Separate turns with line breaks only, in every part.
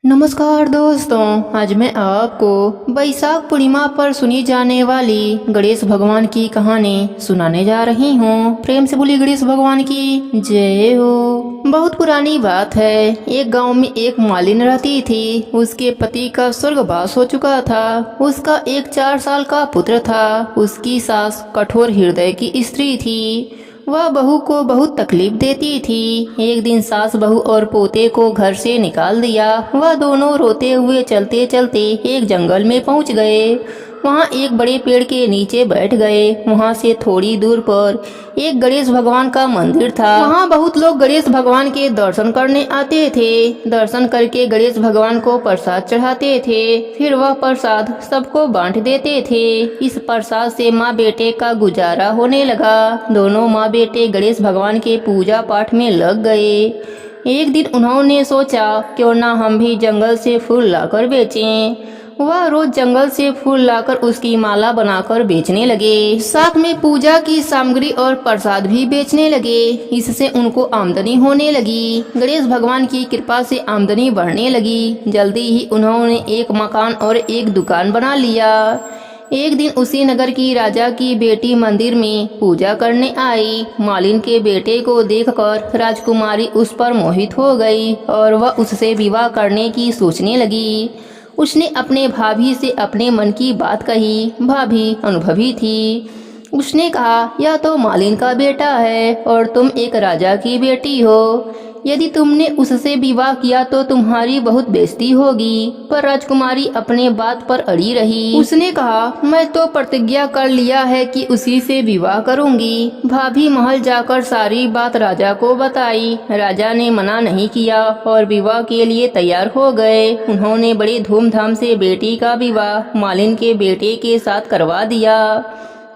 नमस्कार दोस्तों, आज मैं आपको बैसाख पूर्णिमा पर सुनी जाने वाली गणेश भगवान की कहानी सुनाने जा रही हूँ। प्रेम से बोली गणेश भगवान की जय हो। बहुत पुरानी बात है। एक गांव में एक मालिन रहती थी। उसके पति का स्वर्गवास हो चुका था। उसका एक 4 साल का पुत्र था। उसकी सास कठोर हृदय की स्त्री थी। वह बहू को बहुत तकलीफ देती थी। एक दिन सास बहू और पोते को घर से निकाल दिया। वह दोनों रोते हुए चलते चलते एक जंगल में पहुंच गए। वहां एक बड़े पेड़ के नीचे बैठ गए। वहां से थोड़ी दूर पर एक गणेश भगवान का मंदिर था। वहां बहुत लोग गणेश भगवान के दर्शन करने आते थे। दर्शन करके गणेश भगवान को प्रसाद चढ़ाते थे। फिर वह प्रसाद सबको बांट देते थे। इस प्रसाद से माँ बेटे का गुजारा होने लगा। दोनों माँ बेटे गणेश भगवान के पूजा पाठ में लग गए। एक दिन उन्होंने सोचा क्यों ना हम भी जंगल से फूल लाकर बेचें। वह रोज जंगल से फूल लाकर उसकी माला बनाकर बेचने लगे। साथ में पूजा की सामग्री और प्रसाद भी बेचने लगे। इससे उनको आमदनी होने लगी। गणेश भगवान की कृपा से आमदनी बढ़ने लगी। जल्दी ही उन्होंने एक मकान और एक दुकान बना लिया। एक दिन उसी नगर की राजा की बेटी मंदिर में पूजा करने आई। मालिन के बेटे को देखकर राजकुमारी उस पर मोहित हो गई और वह उससे विवाह करने की सोचने लगी। उसने अपने भाभी से अपने मन की बात कही। भाभी अनुभवी थी। उसने कहा, यह तो मालिन का बेटा है और तुम एक राजा की बेटी हो। यदि तुमने उससे विवाह किया तो तुम्हारी बहुत बेइज्जती होगी। पर राजकुमारी अपने बात पर अड़ी रही। उसने कहा, मैं तो प्रतिज्ञा कर लिया है कि उसी से विवाह करूंगी। भाभी महल जाकर सारी बात राजा को बताई। राजा ने मना नहीं किया और विवाह के लिए तैयार हो गए। उन्होंने बड़े धूमधाम से बेटी का विवाह मालिन के बेटे के साथ करवा दिया।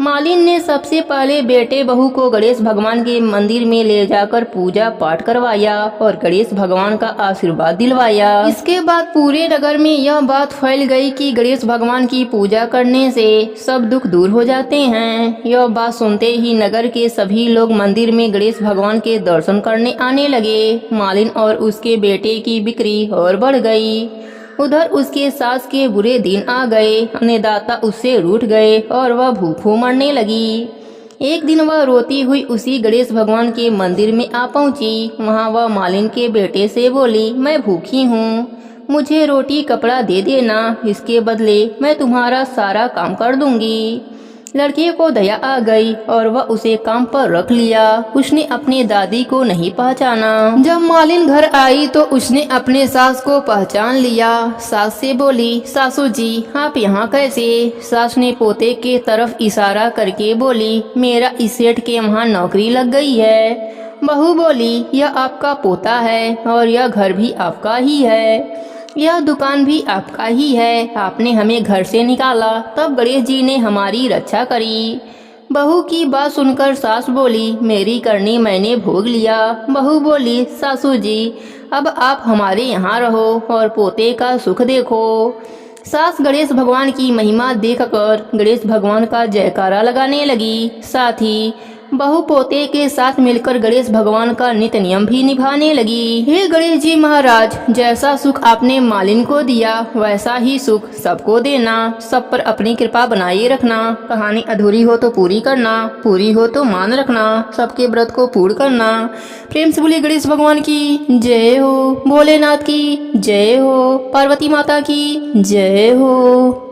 मालिन ने सबसे पहले बेटे बहू को गणेश भगवान के मंदिर में ले जाकर पूजा पाठ करवाया और गणेश भगवान का आशीर्वाद दिलवाया। इसके बाद पूरे नगर में यह बात फैल गई कि गणेश भगवान की पूजा करने से सब दुख दूर हो जाते हैं। यह बात सुनते ही नगर के सभी लोग मंदिर में गणेश भगवान के दर्शन करने आने लगे। मालिन और उसके बेटे की बिक्री और बढ़ गई। उधर उसके सास के बुरे दिन आ गए। अन्नदाता उससे रूठ गए और वह भूखों मरने लगी। एक दिन वह रोती हुई उसी गणेश भगवान के मंदिर में आ पहुंची। वहां वह मालिन के बेटे से बोली, मैं भूखी हूँ, मुझे रोटी कपड़ा दे देना, इसके बदले मैं तुम्हारा सारा काम कर दूंगी। लड़के को दया आ गई और वह उसे काम पर रख लिया। उसने अपने दादी को नहीं पहचाना। जब मालिन घर आई तो उसने अपने सास को पहचान लिया। सास से बोली, सासू जी आप यहाँ कैसे? सास ने पोते के तरफ इशारा करके बोली, मेरा इस सेठ के वहाँ नौकरी लग गई है। बहू बोली, यह आपका पोता है और यह घर भी आपका ही है, यह दुकान भी आपका ही है। आपने हमें घर से निकाला, तब गणेश जी ने हमारी रक्षा करी। बहू की बात सुनकर सास बोली, मेरी करनी मैंने भोग लिया। बहू बोली, सासू जी अब आप हमारे यहाँ रहो और पोते का सुख देखो। सास गणेश भगवान की महिमा देखकर गणेश भगवान का जयकारा लगाने लगी। साथ ही बहू पोते के साथ मिलकर गणेश भगवान का नित्य नियम भी निभाने लगी। हे गणेश जी महाराज, जैसा सुख आपने मालिन को दिया वैसा ही सुख सबको देना। सब पर अपनी कृपा बनाए रखना। कहानी अधूरी हो तो पूरी करना, पूरी हो तो मान रखना, सबके व्रत को पूर्ण करना। प्रेम से बोलिए गणेश भगवान की जय हो, भोलेनाथ की जय हो, पार्वती माता की जय हो।